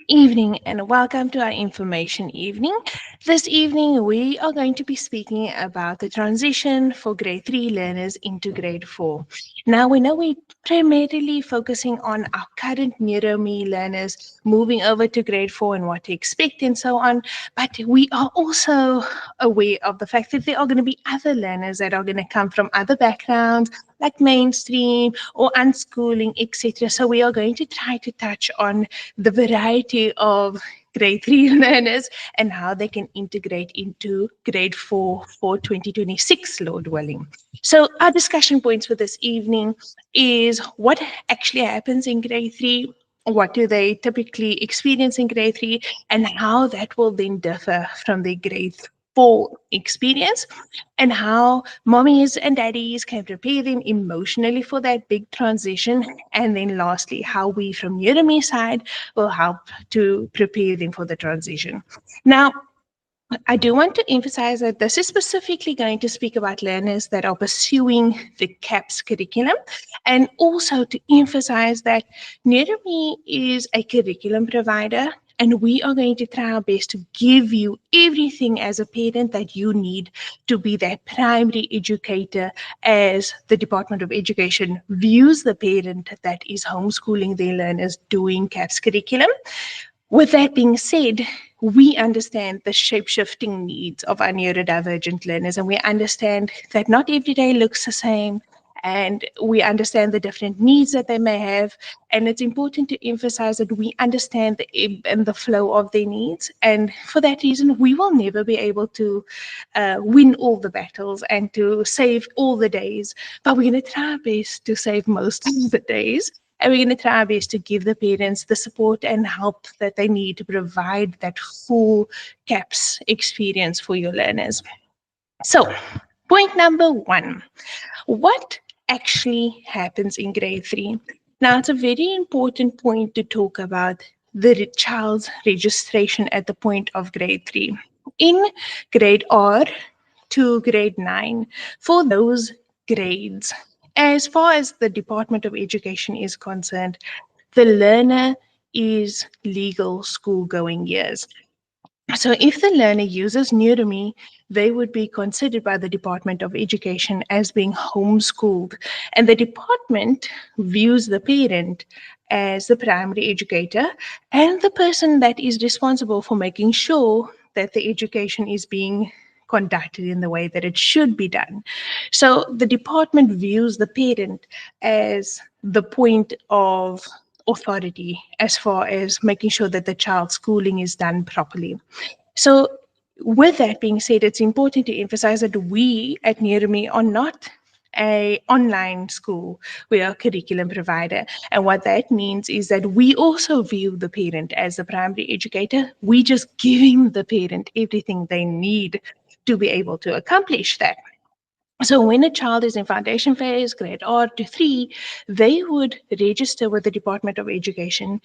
Evening and welcome to our information evening. This evening, we are going to be speaking about the transition for grade 3 learners into grade 4. Now, we know we're primarily focusing on our current NeuroMe learners moving over to grade 4 and what to expect and so on, but we are also aware of the fact that there are going to be other learners that are going to come from other backgrounds, like mainstream or unschooling, etc. So we are going to try to touch on the variety of grade 3 learners and how they can integrate into grade 4 for 2026, Lord willing. So our discussion points for this evening is what actually happens in grade 3, what do they typically experience in grade 3, and how that will then differ from the grade 4 experience, and how mommies and daddies can prepare them emotionally for that big transition. And then lastly, how we from NeuroMe side will help to prepare them for the transition. Now, I do want to emphasize that this is specifically going to speak about learners that are pursuing the CAPS curriculum, and also to emphasize that NeuroMe is a curriculum provider, and we are going to try our best to give you everything as a parent that you need to be that primary educator as the Department of Education views the parent that is homeschooling their learners doing CAPS curriculum. With that being said, we understand the shape-shifting needs of our neurodivergent learners, and we understand that not every day looks the same, and we understand the different needs that they may have. And it's important to emphasize that we understand the ebb and the flow of their needs. And for that reason, we will never be able to win all the battles and to save all the days, but we're going to try our best to save most of the days. And we're going to try our best to give the parents the support and help that they need to provide that full CAPS experience for your learners. So, point number one, what actually happens in grade 3? Now, it's a very important point to talk about the child's registration at the point of grade 3. In grade R to grade 9, for those grades, as far as the Department of Education is concerned, the learner is legal school going years. So if the learner uses NeuroMe, they would be considered by the Department of Education as being homeschooled. And the department views the parent as the primary educator and the person that is responsible for making sure that the education is being conducted in the way that it should be done. So the department views the parent as the point of authority as far as making sure that the child's schooling is done properly. So, with that being said, it's important to emphasize that we at NeuroMe are not a online school. We are a curriculum provider. And what that means is that we also view the parent as the primary educator. We just giving the parent everything they need to be able to accomplish that. So when a child is in foundation phase, grade R to 3, they would register with the Department of Education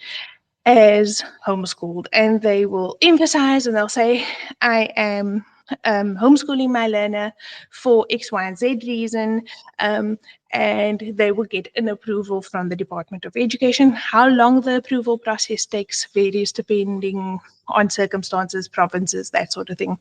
as homeschooled, and they will emphasize and they'll say, I am homeschooling my learner for X, Y, and Z reason, and they will get an approval from the Department of Education. How long the approval process takes varies depending on circumstances, provinces, that sort of thing.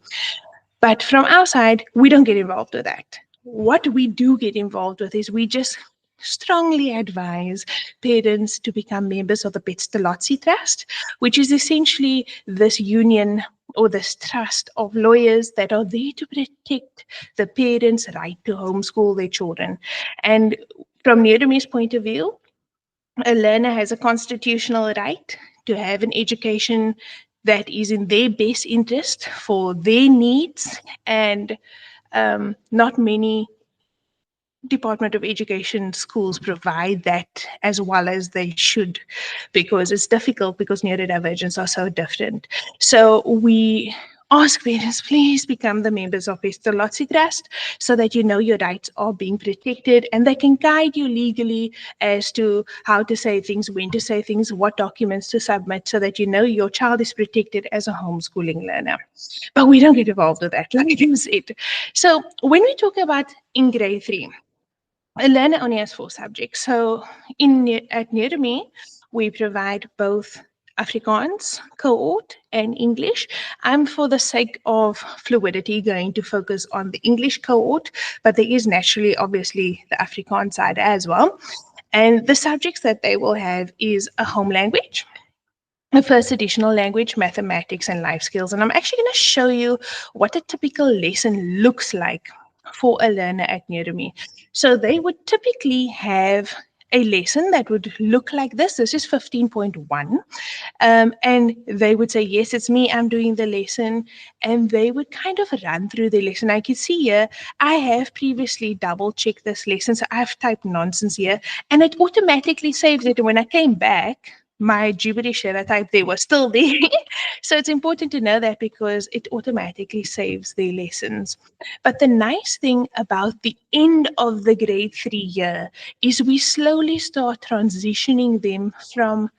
But from our side, we don't get involved with that. What we do get involved with is we just strongly advise parents to become members of the Pestalozzi Trust, which is essentially this union or this trust of lawyers that are there to protect the parents' right to homeschool their children. And from NeuroMe's point of view, a learner has a constitutional right to have an education that is in their best interest for their needs, and not many Department of Education schools provide that as well as they should, because it's difficult because neurodivergence are so different. So we ask parents, please become the members of Pestalozzi Trust so that you know your rights are being protected and they can guide you legally as to how to say things, when to say things, what documents to submit, so that you know your child is protected as a homeschooling learner. But we don't get involved with that, like you said. So when we talk about in grade 3, a learner only has 4 subjects. So at NeuroMe, we provide both Afrikaans cohort and English. I'm, for the sake of fluidity, going to focus on the English cohort, but there is naturally, obviously, the Afrikaans side as well. And the subjects that they will have is a home language, the first additional language, mathematics, and life skills. And I'm actually going to show you what a typical lesson looks like for a learner at NeuroMe. So they would typically have a lesson that would look like this. This is 15.1. And they would say, yes, it's me, I'm doing the lesson. And they would kind of run through the lesson. I can see here, I have previously double checked this lesson. So I've typed nonsense here and it automatically saves it. And when I came back, my gibberish that I typed there was still there. So it's important to know that because it automatically saves their lessons. But the nice thing about the end of the grade 3 year is we slowly start transitioning them from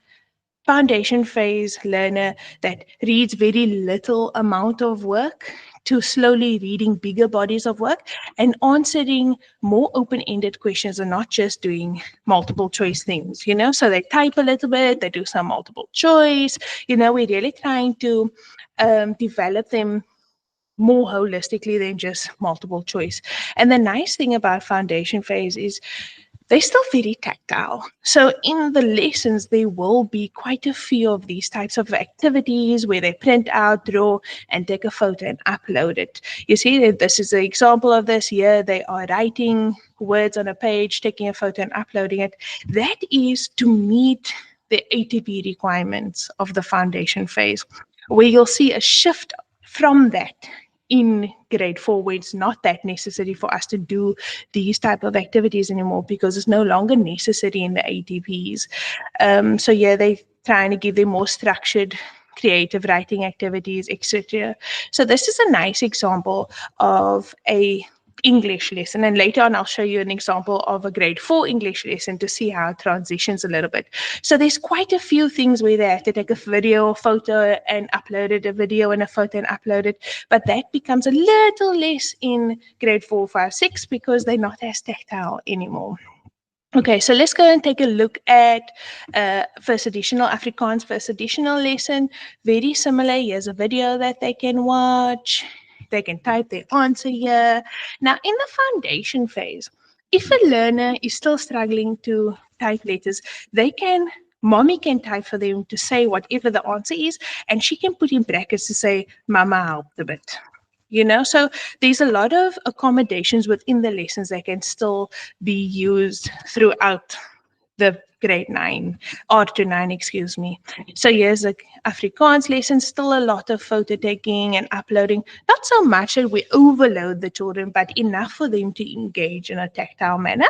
foundation phase learner that reads very little amount of work to slowly reading bigger bodies of work and answering more open-ended questions and not just doing multiple choice things, so they type a little bit, they do some multiple choice, we're really trying to develop them more holistically than just multiple choice. And the nice thing about foundation phase is they're still very tactile. So in the lessons, there will be quite a few of these types of activities where they print out, draw, and take a photo and upload it. You see that this is an example of this here. They are writing words on a page, taking a photo and uploading it. That is to meet the ATP requirements of the foundation phase, where you'll see a shift from that in grade 4, where it's not that necessary for us to do these type of activities anymore because it's no longer necessary in the ATPs. So yeah, they're trying to give them more structured creative writing activities, etc. So this is a nice example of a English lesson, and later on I'll show you an example of a grade 4 English lesson to see how it transitions a little bit. So there's quite a few things where they have to take a video or photo and upload it, a video and a photo and upload it, but that becomes a little less in grade 4, 5, 6 because they're not as tactile anymore. Okay, so let's go and take a look at first additional Afrikaans first additional lesson. Very similar. Here's a video that they can watch. They can type their answer here. Now, in the foundation phase, if a learner is still struggling to type letters, mommy can type for them to say whatever the answer is, and she can put in brackets to say, Mama helped a bit. So there's a lot of accommodations within the lessons that can still be used throughout the grade 9 or to 9, excuse me. So here's the Afrikaans lesson, still a lot of photo taking and uploading, not so much that we overload the children, but enough for them to engage in a tactile manner.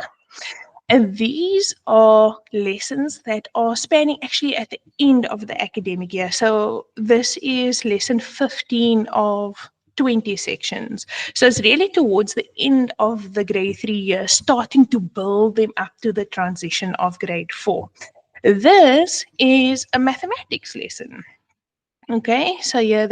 And these are lessons that are spanning actually at the end of the academic year. So this is lesson 15 of 20 sections. So it's really towards the end of the grade 3 year, starting to build them up to the transition of grade 4. This is a mathematics lesson. Okay, so here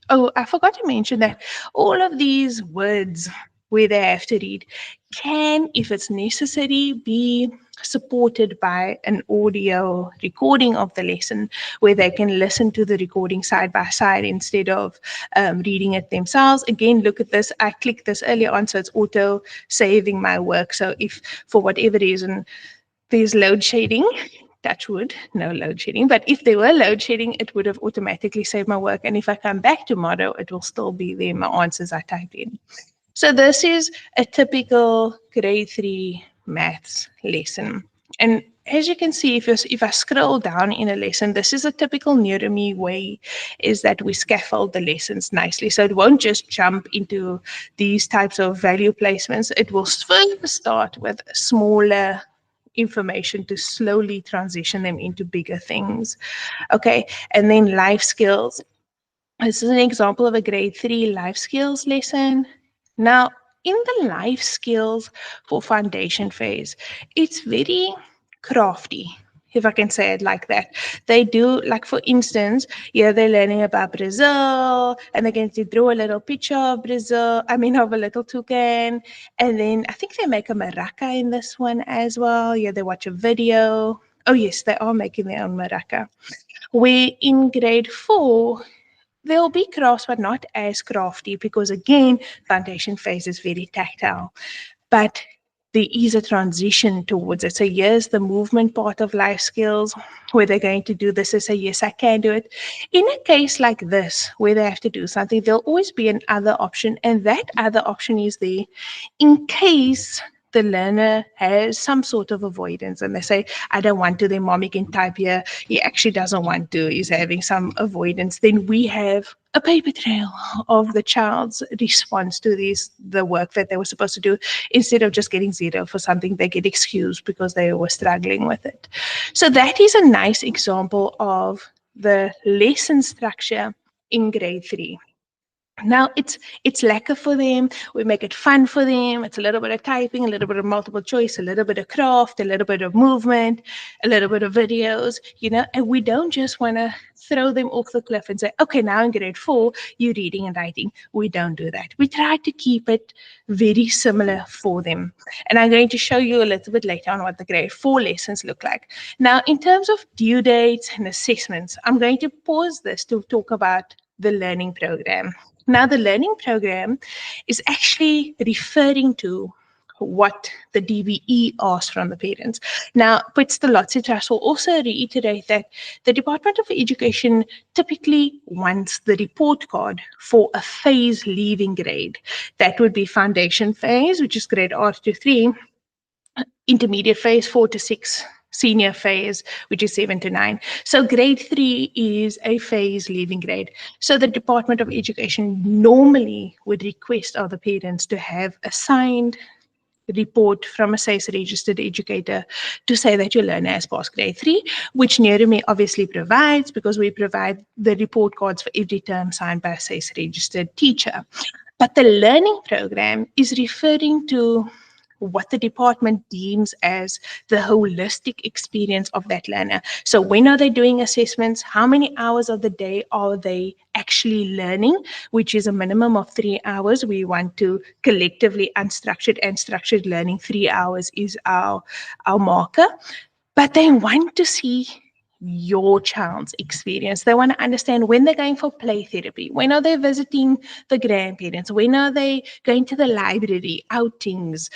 I forgot to mention that all of these words where they have to read can, if it's necessary, be supported by an audio recording of the lesson where they can listen to the recording side by side instead of reading it themselves. Again, look at this. I clicked this earlier on, so it's auto saving my work. So if for whatever reason there's load shedding, touch wood, no load shedding. But if there were load shedding, it would have automatically saved my work. And if I come back tomorrow, it will still be there, my answers I typed in. So this is a typical grade 3 maths lesson. And as you can see, if I scroll down in a lesson, this is a typical NeuroMe way, is that we scaffold the lessons nicely. So it won't just jump into these types of value placements. It will first start with smaller information to slowly transition them into bigger things. Okay, and then life skills. This is an example of a grade 3 life skills lesson. Now, in the life skills for foundation phase, it's very crafty, if I can say it like that. They do, like for instance, here they're learning about Brazil, and they're going to draw a little picture of Brazil, of a little toucan, and then I think they make a maraca in this one as well. Yeah, they watch a video. Oh yes, they are making their own maraca. Where in grade 4, there'll be crafts, but not as crafty because, again, foundation phase is very tactile. But there is a transition towards it. So here's the movement part of life skills, where they're going to do this and say, yes, I can do it. In a case like this, where they have to do something, there'll always be another option. And that other option is there in case the learner has some sort of avoidance and they say, I don't want to, then mommy can type here, he actually doesn't want to, he's having some avoidance, then we have a paper trail of the child's response to the work that they were supposed to do. Instead of just getting zero for something, they get excused because they were struggling with it. So that is a nice example of the lesson structure in grade 3. Now it's lacquer for them. We make it fun for them. It's a little bit of typing, a little bit of multiple choice, a little bit of craft, a little bit of movement, a little bit of videos, and we don't just want to throw them off the cliff and say, okay, now in grade 4, you're reading and writing. We don't do that. We try to keep it very similar for them. And I'm going to show you a little bit later on what the grade 4 lessons look like. Now, in terms of due dates and assessments, I'm going to pause this to talk about the learning program. Now, the learning program is actually referring to what the DBE asks from the parents. Now, Putstolotsi Trust will also reiterate that the Department of Education typically wants the report card for a phase leaving grade. That would be foundation phase, which is grade R to 3, intermediate phase 4 to 6, senior phase, which is 7 to 9. So grade 3 is a phase leaving grade. So the Department of Education normally would request of the parents to have a signed report from a SACE registered educator to say that your learner has passed grade 3, which NeuroMe obviously provides, because we provide the report cards for every term signed by a SACE registered teacher. But the learning program is referring to what the department deems as the holistic experience of that learner. So when are they doing assessments? How many hours of the day are they actually learning, which is a minimum of 3 hours. We want to collectively unstructured and structured learning. 3 hours is our marker. But they want to see your child's experience. They want to understand when they're going for play therapy, when are they visiting the grandparents, when are they going to the library, outings,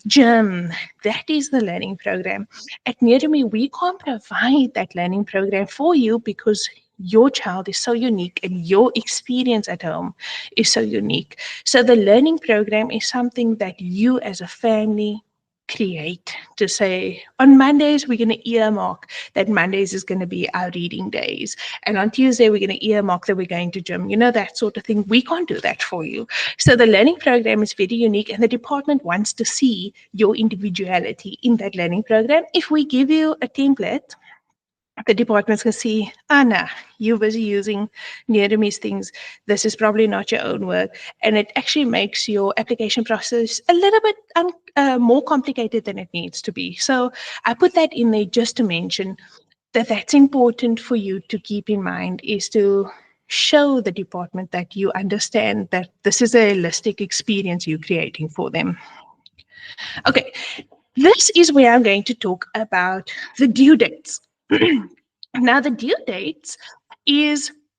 gym. That is the learning program. At NeuroMe, we can't provide that learning program for you because your child is so unique and your experience at home is so unique. So the learning program is something that you as a family create to say, on Mondays, we're going to earmark that Mondays is going to be our reading days. And on Tuesday, we're going to earmark that we're going to gym, that sort of thing. We can't do that for you. So the learning program is very unique, and the department wants to see your individuality in that learning program. If we give you a template, the department's going to see, no, you're busy using NeuroMe's things. This is probably not your own work. And it actually makes your application process a little bit more complicated than it needs to be. So I put that in there just to mention that that's important for you to keep in mind, is to show the department that you understand that this is a holistic experience you're creating for them. Okay, this is where I'm going to talk about the due dates. Now, the due dates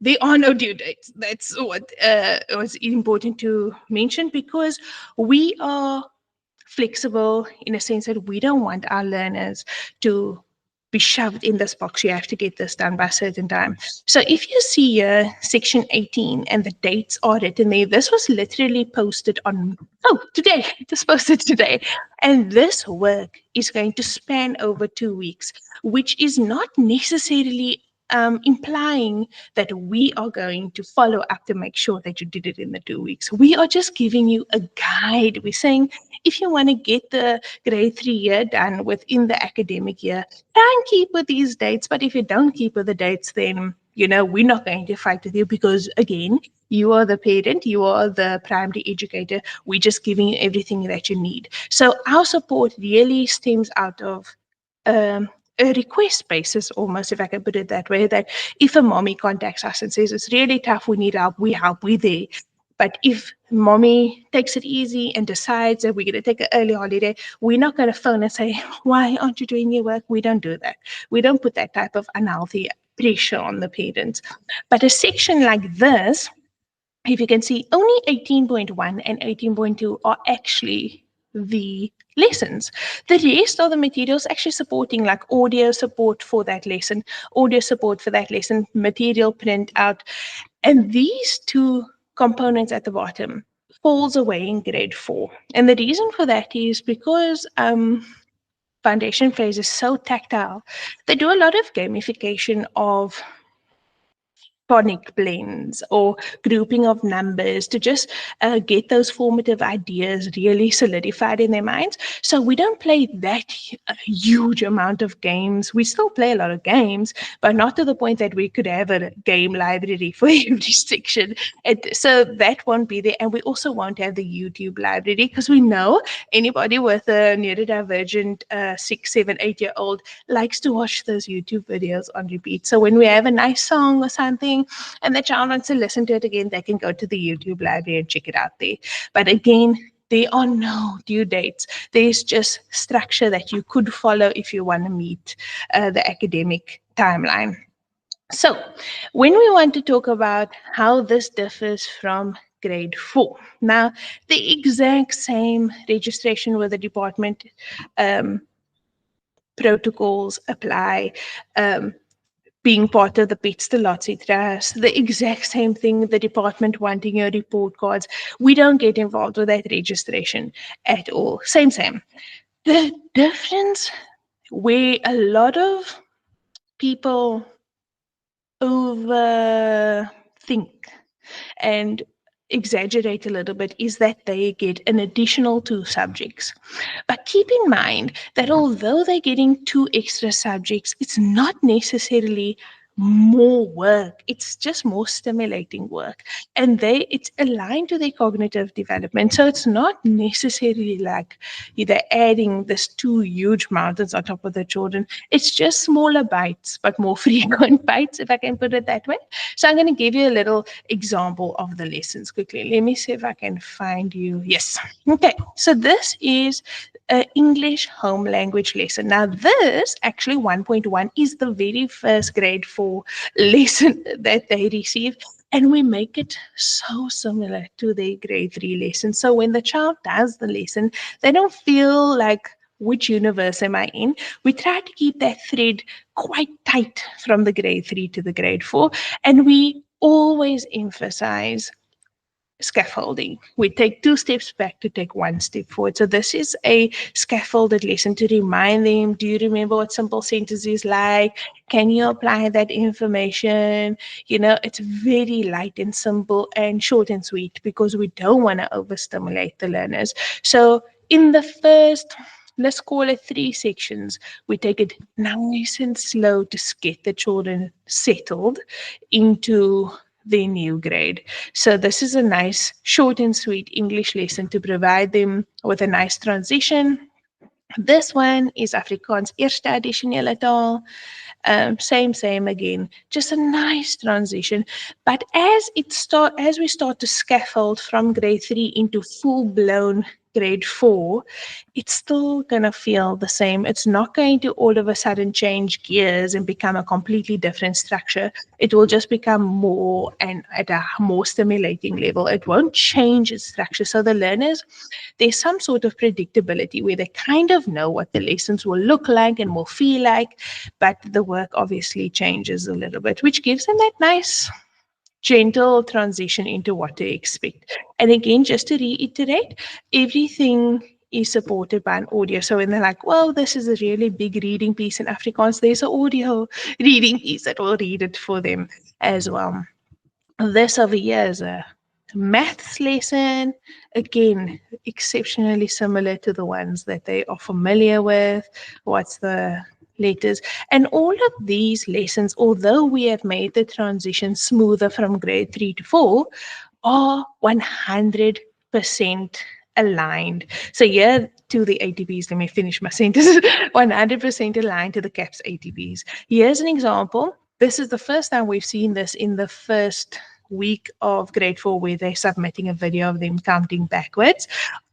there are no due dates. That's what was important to mention, because we are flexible in a sense that we don't want our learners to be shoved in this box. You have to get this done by a certain time. So if you see here, section 18, and the dates are written there, this was literally posted on, today, just posted today. And this work is going to span over 2 weeks, which is not necessarily implying that we are going to follow up to make sure that you did it in the 2 weeks. We are just giving you a guide. We're saying, if you want to get the grade 3 year done within the academic year, try and keep with these dates. But if you don't keep with the dates, then we're not going to fight with you, because again, you are the parent, you are the primary educator. We're just giving you everything that you need. So our support really stems out of a request basis, almost, if I can put it that way, that if a mommy contacts us and says, it's really tough, we need help, we're there. But if mommy takes it easy and decides that we're going to take an early holiday, we're not going to phone and say, why aren't you doing your work? We don't do that. We don't put that type of unhealthy pressure on the parents. But a section like this, if you can see, only 18.1 and 18.2 are actually the lessons. The rest of the materials actually supporting like audio support for that lesson, material print out. And these two components at the bottom falls away in grade 4. And the reason for that is because foundation phase is so tactile. They do a lot of gamification of phonic blends or grouping of numbers to just get those formative ideas really solidified in their minds. So we don't play that huge amount of games. We still play a lot of games, but not to the point that we could have a game library for every section. So that won't be there. And we also won't have the YouTube library because we know anybody with a neurodivergent 6, 7, 8-year-old likes to watch those YouTube videos on repeat. So when we have a nice song or something and the child wants to listen to it again, they can go to the YouTube library and check it out there. But again, there are no due dates. There's just structure that you could follow if you want to meet the academic timeline. So when we want to talk about how this differs from grade 4, now the exact same registration with the department protocols apply. Being part of the Petstalotsi Trust, the exact same thing, the department wanting your report cards. We don't get involved with that registration at all. Same. The difference where a lot of people overthink and exaggerate a little bit is that they get an additional 2 subjects. But keep in mind that although they're getting 2 extra subjects, it's not necessarily more work. It's just more stimulating work. And it's aligned to their cognitive development. So it's not necessarily like they're adding this 2 huge mountains on top of the children. It's just smaller bites, but more frequent bites, if I can put it that way. So I'm going to give you a little example of the lessons quickly. Let me see if I can find you. Yes. Okay. So this is an English home language lesson. Now this actually 1.1 is the very first grade 4 lesson that they receive. And we make it so similar to their grade 3 lesson. So when the child does the lesson, they don't feel like, which universe am I in? We try to keep that thread quite tight from the grade 3 to the grade 4. And we always emphasize scaffolding. We take 2 steps back to take 1 step forward. So this is a scaffolded lesson to remind them, do you remember what simple sentence is like? Can you apply that information? It's very light and simple and short and sweet because we don't want to overstimulate the learners. So in the first, let's call it 3 sections, we take it nice and slow to get the children settled into their new grade. So this is a nice short and sweet English lesson to provide them with a nice transition. This one is Afrikaans Eerste Addisionele Taal. Same again, just a nice transition. But as we start to scaffold from grade 3 into full-blown grade 4, it's still going to feel the same. It's not going to all of a sudden change gears and become a completely different structure. It will just become more and at a more stimulating level. It won't change its structure. So the learners, there's some sort of predictability where they kind of know what the lessons will look like and will feel like, but the work obviously changes a little bit, which gives them that nice gentle transition into what to expect. And again, just to reiterate, everything is supported by an audio. So when they're like, well, this is a really big reading piece in Afrikaans, there's an audio reading piece that will read it for them as well. This over here is a maths lesson, again, exceptionally similar to the ones that they are familiar with. What's the letters? And all of these lessons, although we have made the transition smoother from grade 3 to 4, are 100% aligned. So here to the ATPs, let me finish my sentence, 100% aligned to the CAPS ATPs. Here's an example. This is the first time we've seen this in the first week of grade 4 where they're submitting a video of them counting backwards.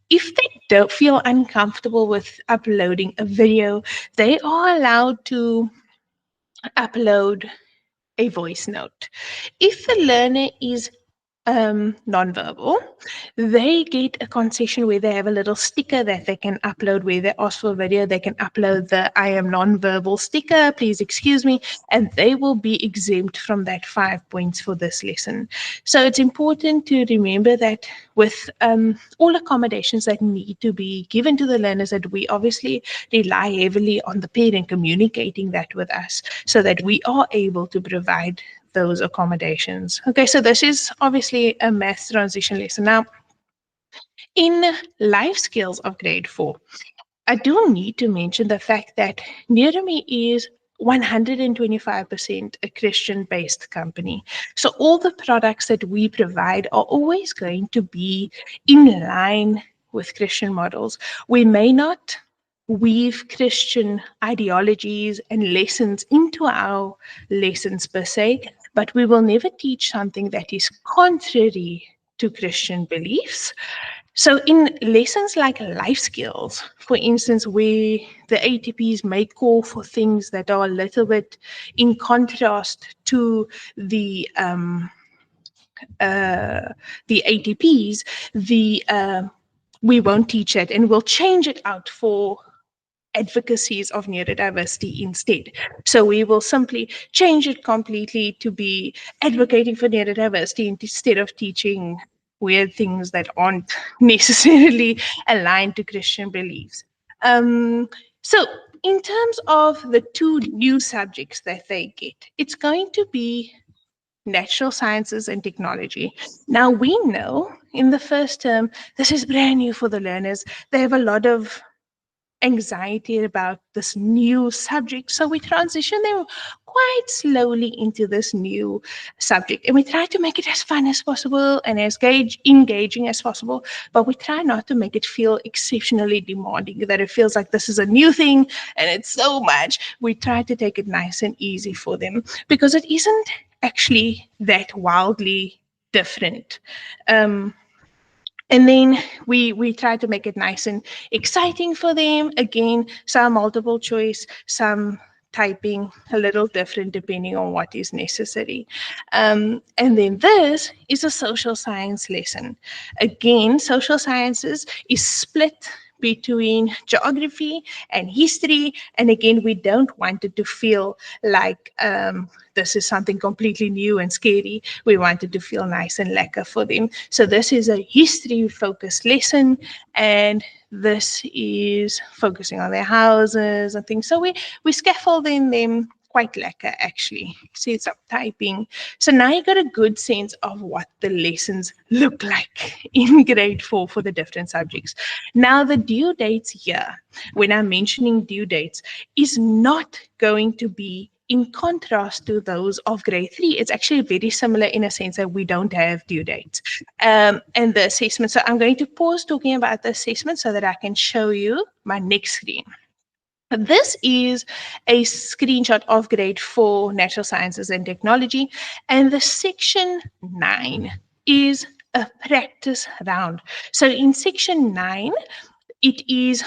If they don't feel uncomfortable with uploading a video, they are allowed to upload a voice note. If the learner is nonverbal, they get a concession where they have a little sticker that they can upload. Where they ask for a video, they can upload the I am nonverbal sticker, please excuse me, and they will be exempt from that 5 points for this lesson. So it's important to remember that with all accommodations that need to be given to the learners, that we obviously rely heavily on the parent communicating that with us so that we are able to provide those accommodations. Okay, so this is obviously a math transition lesson. Now, in life skills of grade 4, I do need to mention the fact that NeuroMe is 125% a Christian based company. So all the products that we provide are always going to be in line with Christian models. We may not weave Christian ideologies and lessons into our lessons per se, but we will never teach something that is contrary to Christian beliefs. So, in lessons like life skills, for instance, where the ATPs may call for things that are a little bit in contrast to uh, the ATPs, the we won't teach it, and we'll change it out for advocacies of neurodiversity instead. So we will simply change it completely to be advocating for neurodiversity instead of teaching weird things that aren't necessarily aligned to Christian beliefs. Um, so in terms of the two new subjects that they get, it's going to be natural sciences and technology. Now we know in the first term, this is brand new for the learners. They have a lot of anxiety about this new subject. So we transition them quite slowly into this new subject. And we try to make it as fun as possible and as engaging as possible. But we try not to make it feel exceptionally demanding, that it feels like this is a new thing and it's so much. We try to take it nice and easy for them because it isn't actually that wildly different. Um, and then we try to make it nice and exciting for them. Again, some multiple choice, some typing, a little different depending on what is necessary. And then this is a social science lesson. Again, social sciences is split between geography and history. And again, we don't want it to feel like this is something completely new and scary. We want it to feel nice and lekker for them. So this is a history-focused lesson, and this is focusing on their houses and things. So we scaffolding them quite lekker, actually. See, some typing. So now you got a good sense of what the lessons look like in grade 4 for the different subjects. Now, the due dates here, when I'm mentioning due dates, is not going to be in contrast to those of grade 3. It's actually very similar in a sense that we don't have due dates. And the assessment. So I'm going to pause talking about the assessment so that I can show you my next screen. This is a screenshot of grade 4 natural sciences and technology, and the section 9 is a practice round. So in section 9, it is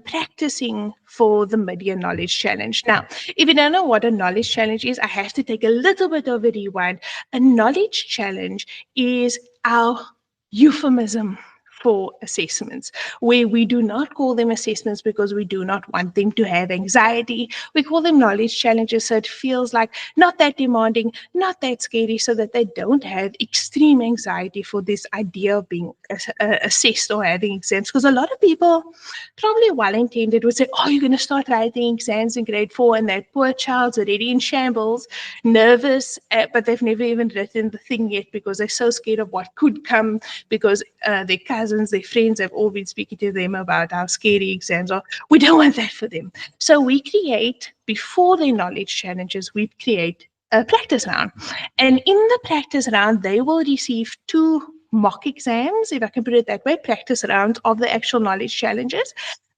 practicing for the mid-year knowledge challenge. Now, if you don't know what a knowledge challenge is, I have to take a little bit of a rewind. A knowledge challenge is our euphemism for assessments, where we do not call them assessments because we do not want them to have anxiety. We call them knowledge challenges so it feels like not that demanding, not that scary, so that they don't have extreme anxiety for this idea of being assessed or having exams. Because a lot of people, probably well-intended, would say, oh, you're going to start writing exams in grade 4 and that poor child's already in shambles, nervous, but they've never even written the thing yet because they're so scared of what could come because their cousins, their friends have all been speaking to them about how scary exams are. We don't want that for them. So we create, before their knowledge challenges, we create a practice round. And in the practice round, they will receive 2 mock exams, if I can put it that way, practice rounds of the actual knowledge challenges.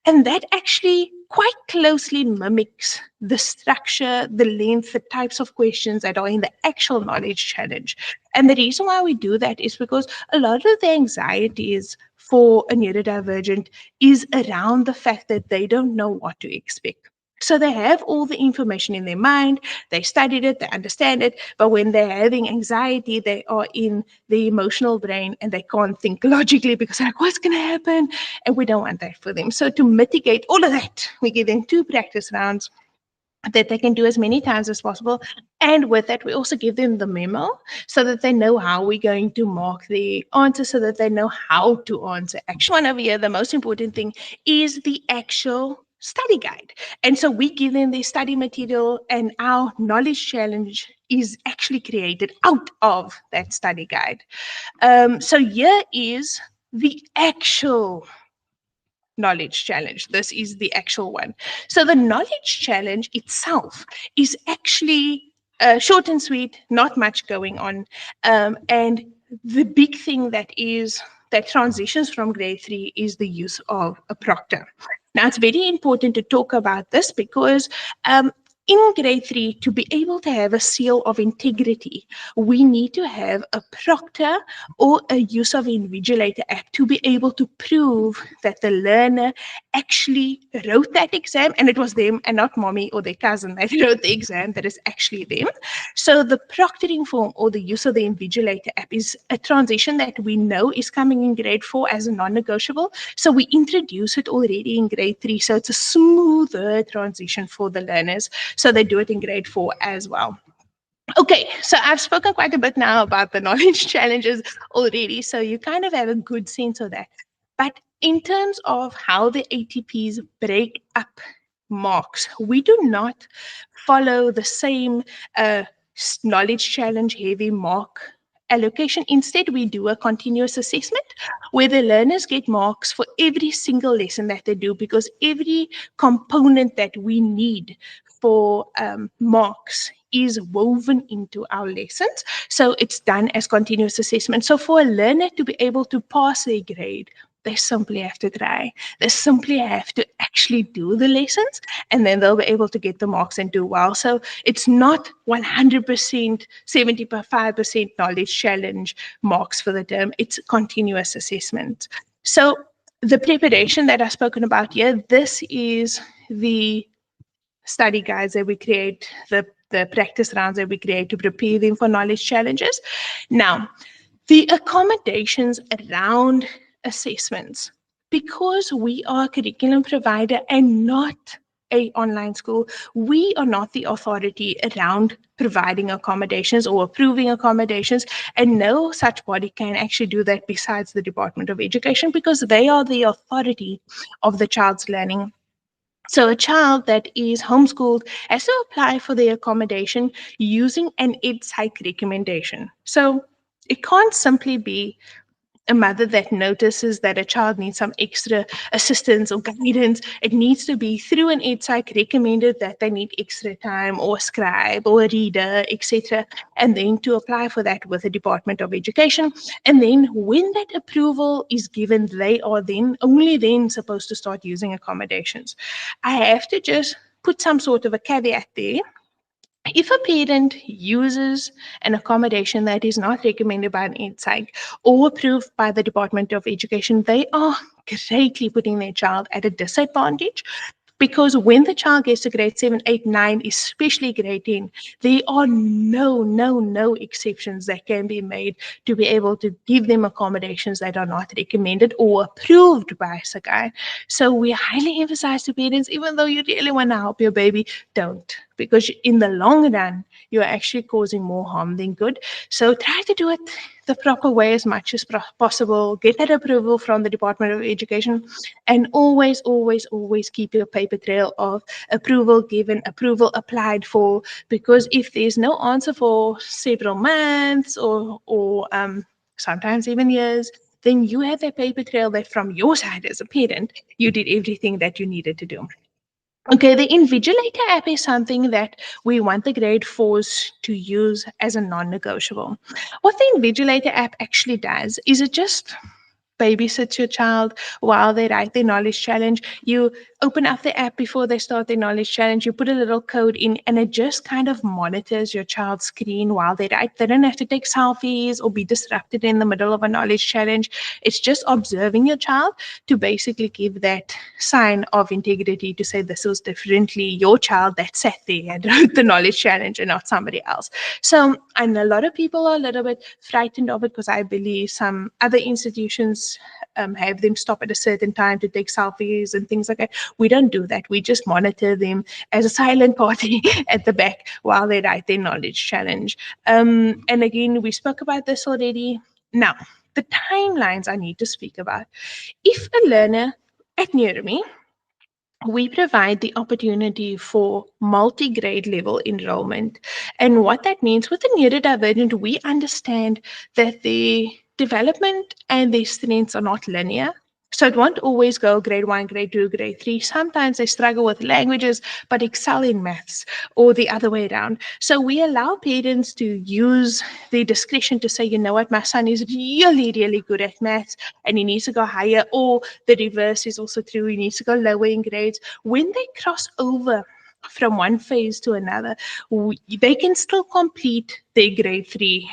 And that actually quite closely mimics the structure, the length, the types of questions that are in the actual knowledge challenge. And the reason why we do that is because a lot of the anxieties for a neurodivergent is around the fact that they don't know what to expect. So they have all the information in their mind, they studied it, they understand it, but when they're having anxiety, they are in the emotional brain and they can't think logically because they're like, what's going to happen? And we don't want that for them. So to mitigate all of that, we give them 2 practice rounds that they can do as many times as possible. And with that, we also give them the memo so that they know how we're going to mark the answer, so that they know how to answer. Actually, one over here, the most important thing is the actual study guide. And so we give them their study material, and our knowledge challenge is actually created out of that study guide. So here is the actual knowledge challenge. This is the actual one. So the knowledge challenge itself is actually short and sweet, not much going on. And the big thing that transitions from grade 3 is the use of a proctor. Now, it's very important to talk about this because in grade 3, to be able to have a seal of integrity, we need to have a proctor or a use of invigilator app to be able to prove that the learner actually wrote that exam and it was them and not mommy or their cousin that wrote the exam, that is actually them. So the proctoring form or the use of the invigilator app is a transition that we know is coming in grade 4 as a non-negotiable. So we introduce it already in grade 3. So it's a smoother transition for the learners. So they do it in grade 4 as well. Okay, so I've spoken quite a bit now about the knowledge challenges already, so you kind of have a good sense of that. But in terms of how the ATPs break up marks, we do not follow the same knowledge challenge heavy mark allocation. Instead, we do a continuous assessment where the learners get marks for every single lesson that they do, because every component that we need for marks is woven into our lessons. So it's done as continuous assessment. So for a learner to be able to pass their grade, they simply have to try. They simply have to actually do the lessons, and then they'll be able to get the marks and do well. So it's not 100%, 75% knowledge challenge marks for the term. It's continuous assessment. So the preparation that I've spoken about here, this is the study guides that we create, the practice rounds that we create to prepare them for knowledge challenges. Now, the accommodations around assessments, because we are a curriculum provider and not a online school, we are not the authority around providing accommodations or approving accommodations, and no such body can actually do that besides the Department of Education, because they are the authority of the child's learning. So a child that is homeschooled has to apply for the accommodation using an EdPsych recommendation. So it can't simply be a mother that notices that a child needs some extra assistance or guidance. It needs to be through an EdPsych recommended that they need extra time, or a scribe or a reader, etc. And then to apply for that with the Department of Education. And then when that approval is given, they are then only then supposed to start using accommodations. I have to just put some sort of a caveat there. If a parent uses an accommodation that is not recommended by an EdPsych or approved by the Department of Education, they are greatly putting their child at a disadvantage, because when the child gets to grade 7, 8, 9, especially grade 10, there are no exceptions that can be made to be able to give them accommodations that are not recommended or approved by Sakai. So we highly emphasize to parents, even though you really want to help your baby, don't. Because in the long run, you're actually causing more harm than good. So try to do it the proper way as much as possible. Get that approval from the Department of Education, and always keep your paper trail of approval given, approval applied for, because if there's no answer for several months or sometimes even years, then you have a paper trail that from your side as a parent, you did everything that you needed to do. Okay, the Invigilator app is something that we want the grade 4s to use as a non-negotiable. What the Invigilator app actually does is it just babysits your child while they write their knowledge challenge. You open up the app before they start their knowledge challenge. You put a little code in, and it just kind of monitors your child's screen while they write. They don't have to take selfies or be disrupted in the middle of a knowledge challenge. It's just observing your child to basically give that sign of integrity to say this was definitely your child that sat there and wrote the knowledge challenge and not somebody else. So, and a lot of people are a little bit frightened of it because I believe some other institutions have them stop at a certain time to take selfies and things like that. We don't do that. We just monitor them as a silent party at the back while they write their knowledge challenge. And again, we spoke about this already. Now, the timelines I need to speak about. If a learner at NeuroMe, we provide the opportunity for multi-grade level enrollment. And what that means with the neurodivergent, we understand that the development and their strengths are not linear. So it won't always go grade 1, grade 2, grade 3. Sometimes they struggle with languages but excel in maths, or the other way around. So we allow parents to use their discretion to say, you know what, my son is really, really good at maths and he needs to go higher, or the reverse is also true, he needs to go lower in grades. When they cross over from one phase to another, they can still complete their grade 3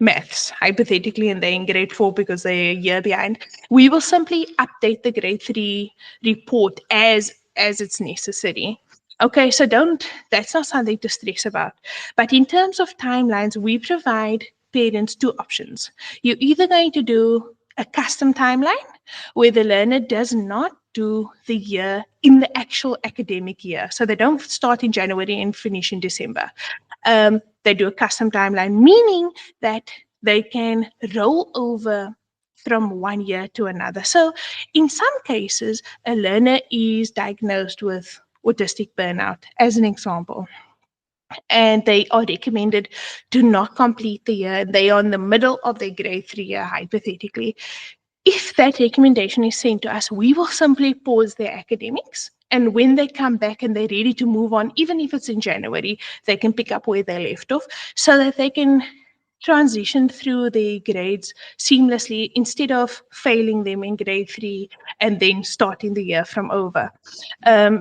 maths, hypothetically, and they're in grade 4 because they're a year behind. We will simply update the grade 3 report as it's necessary. Okay, so that's not something to stress about. But in terms of timelines, we provide parents two options. You're either going to do a custom timeline where the learner does not do the year in the actual academic year. So they don't start in January and finish in December. They do a custom timeline, meaning that they can roll over from one year to another. So in some cases, a learner is diagnosed with autistic burnout, as an example, and they are recommended to not complete the year. They are in the middle of their grade 3 year, hypothetically. If that recommendation is sent to us, we will simply pause their academics. And when they come back and they're ready to move on, even if it's in January, they can pick up where they left off so that they can transition through their grades seamlessly instead of failing them in grade 3 and then starting the year from over.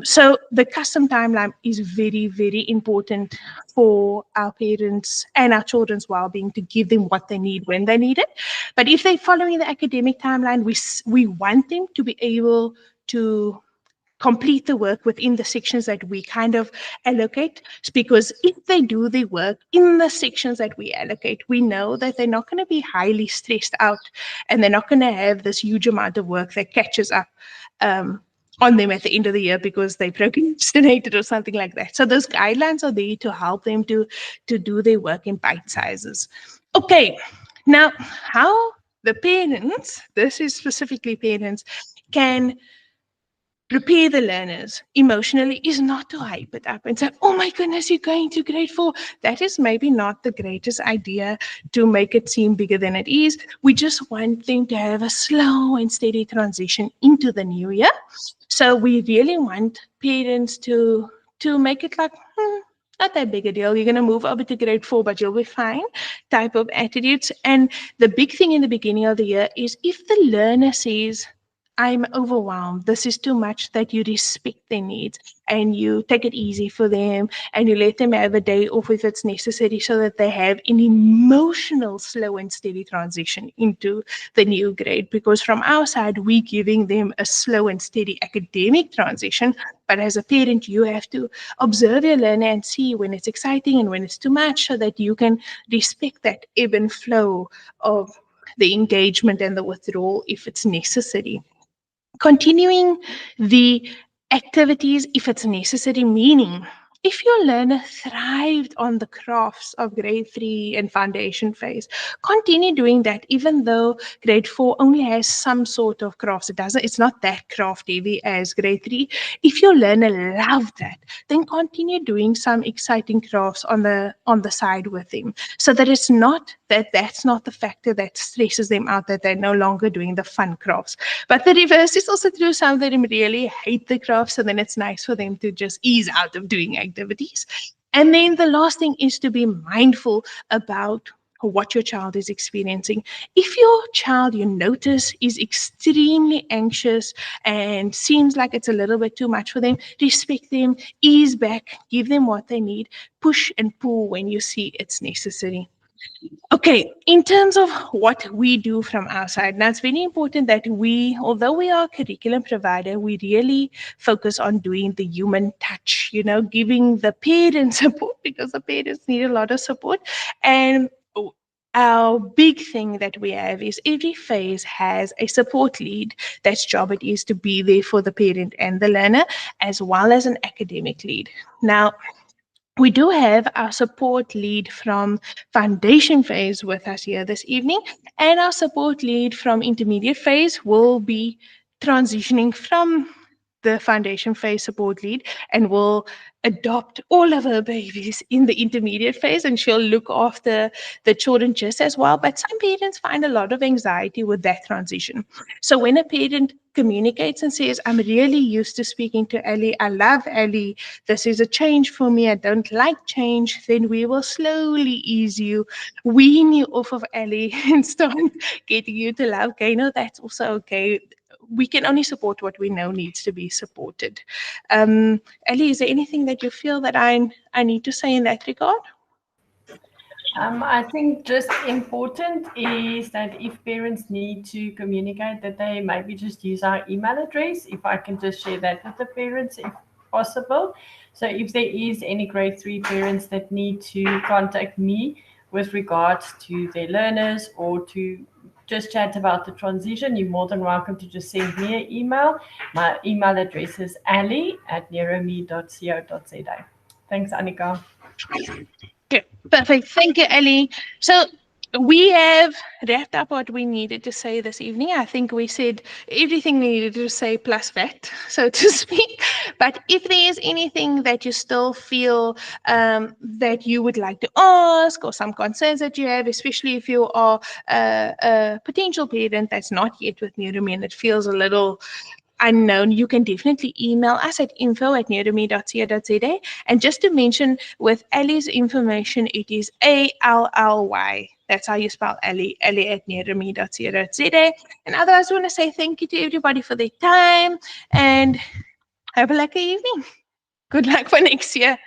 So the custom timeline is very, very important for our parents and our children's well-being to give them what they need when they need it. But if they're following the academic timeline, we want them to be able to complete the work within the sections that we kind of allocate. Because if they do the work in the sections that we allocate, we know that they're not going to be highly stressed out and they're not going to have this huge amount of work that catches up on them at the end of the year because they procrastinated or something like that. So those guidelines are there to help them to do their work in bite sizes. Okay, now how the parents, this is specifically parents, can prepare the learners emotionally is not to hype it up and say, oh my goodness, you're going to grade 4. That is maybe not the greatest idea to make it seem bigger than it is. We just want them to have a slow and steady transition into the new year. So we really want parents to make it like, not that big a deal. You're going to move over to grade 4, but you'll be fine type of attitudes. And the big thing in the beginning of the year is if the learner says, I'm overwhelmed, this is too much, that you respect their needs and you take it easy for them and you let them have a day off if it's necessary so that they have an emotional, slow and steady transition into the new grade. Because from our side, we're giving them a slow and steady academic transition. But as a parent, you have to observe your learner and see when it's exciting and when it's too much so that you can respect that ebb and flow of the engagement and the withdrawal if it's necessary. Continuing the activities if it's necessary, meaning if your learner thrived on the crafts of grade 3 and foundation phase, continue doing that even though grade 4 only has some sort of crafts. It's not that craft heavy as grade 3. If your learner loved that, then continue doing some exciting crafts on the side with them so that it's not that's not the factor that stresses them out, that they're no longer doing the fun crafts. But the reverse is also true. Some of them really hate the crafts, and then it's nice for them to just ease out of doing activities. And then the last thing is to be mindful about what your child is experiencing. If your child, you notice, is extremely anxious and seems like it's a little bit too much for them, respect them, ease back, give them what they need, push and pull when you see it's necessary. Okay, in terms of what we do from our side, now it's very important that we, although we are a curriculum provider, we really focus on doing the human touch, giving the parents support because the parents need a lot of support. And our big thing that we have is every phase has a support lead. That's job it is to be there for the parent and the learner, as well as an academic lead. Now, we do have our support lead from foundation phase with us here this evening, and our support lead from intermediate phase will be transitioning from the foundation phase support lead and will adopt all of her babies in the intermediate phase, and she'll look after the children just as well. But some parents find a lot of anxiety with that transition. So when a parent communicates and says, I'm really used to speaking to Ellie, I love Ellie, this is a change for me, I don't like change, then we will slowly ease you, wean you off of Ellie and start getting you to love Kano. That's also okay. We can only support what we know needs to be supported. Ellie, is there anything that you feel that I need to say in that regard? I think just important is that if parents need to communicate, that they maybe just use our email address. If I can just share that with the parents, if possible. So if there is any grade 3 parents that need to contact me with regards to their learners or to just chat about the transition, you're more than welcome to just send me an email. My email address is ali@neurome.co.za. Thanks, Annika. Okay, perfect. Thank you, Ellie. So we have wrapped up what we needed to say this evening. I think we said everything we needed to say plus that, so to speak. But if there is anything that you still feel that you would like to ask, or some concerns that you have, especially if you are a potential parent that's not yet with NeuroMe and it feels a little unknown, you can definitely email us at info@neurome.co.za. And just to mention, with Ellie's information, it is ALLY. That's how you spell Ellie, Ellie@neurome.co.za. And otherwise, I want to say thank you to everybody for their time and have a lucky evening. Good luck for next year.